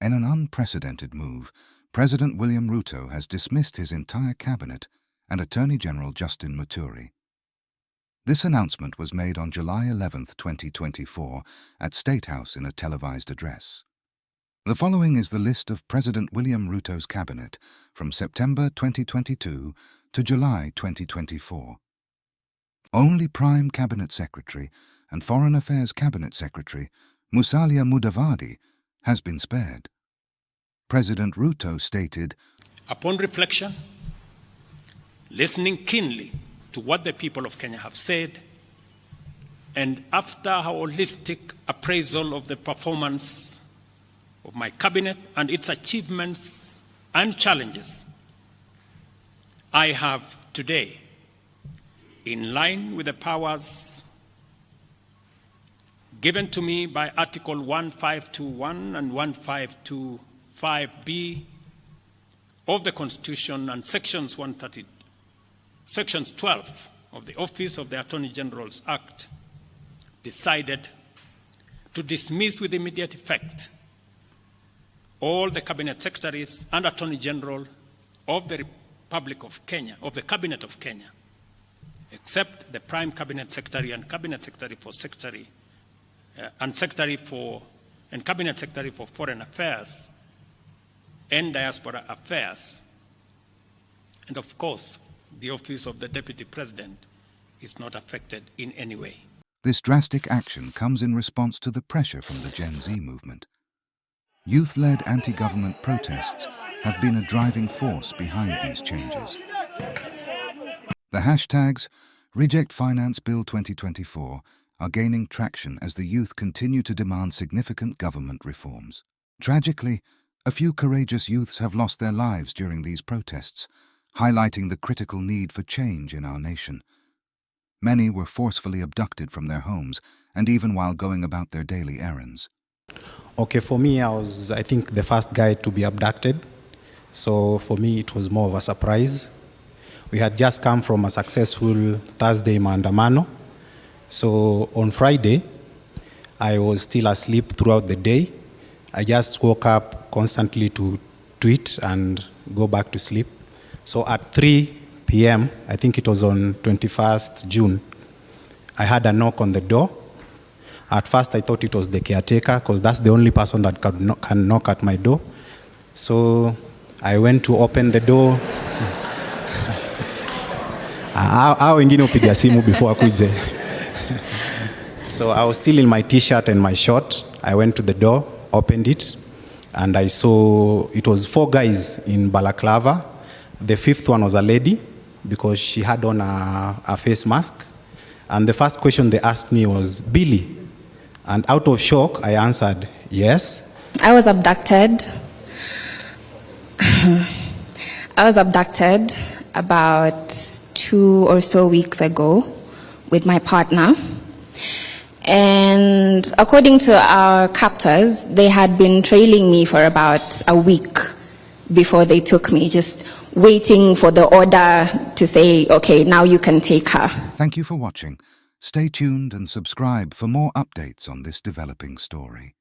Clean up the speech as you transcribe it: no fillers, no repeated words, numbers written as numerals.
In an unprecedented move, President William Ruto has dismissed his entire cabinet and Attorney General Justin Muturi. This announcement was made on July 11, 2024, at State House in a televised address. The following is the list of President William Ruto's cabinet from September 2022 to July 2024. Only Prime Cabinet Secretary and Foreign Affairs Cabinet Secretary Musalia Mudavadi has been spared. President Ruto stated, "Upon reflection, listening keenly to what the people of Kenya have said, and after a holistic appraisal of the performance of my cabinet and its achievements and challenges, I have today, in line with the powers given to me by Article 1521 and 1525B of the Constitution and Sections 12 of the Office of the Attorney General's Act, decided to dismiss with immediate effect all the Cabinet Secretaries and Attorney General of the Republic of Kenya, of the Cabinet of Kenya, except the Prime Cabinet Secretary and Cabinet Secretary for Cabinet Secretary for Foreign Affairs and Diaspora Affairs. And of course, the Office of the Deputy President is not affected in any way." This drastic action comes in response to the pressure from the Gen Z movement. Youth-led anti-government protests have been a driving force behind these changes. The hashtags Reject Finance Bill 2024 are gaining traction as the youth continue to demand significant government reforms. Tragically, a few courageous youths have lost their lives during these protests, highlighting the critical need for change in our nation. Many were forcefully abducted from their homes, and even while going about their daily errands. Okay, for me, I was, I think, the first guy to be abducted. So for me, it was more of a surprise. We had just come from a successful Thursday maandamano. So on Friday, I was still asleep throughout the day. I just woke up constantly to tweet and go back to sleep. So at 3 p.m., I think it was on 21st June, I had a knock on the door. At first, I thought it was the caretaker because that's the only person that can knock at my door. So I went to open the door. Hao wengine upiga simu before akuje. So I was still in my t-shirt and my short. I went to the door, opened it, and I saw it was 4 guys in balaclava. The 5th one was a lady because she had on a face mask. And the first question they asked me was, "Billy?" And out of shock, I answered, "Yes." I was abducted. About 2 or so weeks ago with my partner. And according to our captors, they had been trailing me for about a week before they took me, just waiting for the order to say, "Okay, now you can take her." Thank you for watching. Stay tuned and subscribe for more updates on this developing story.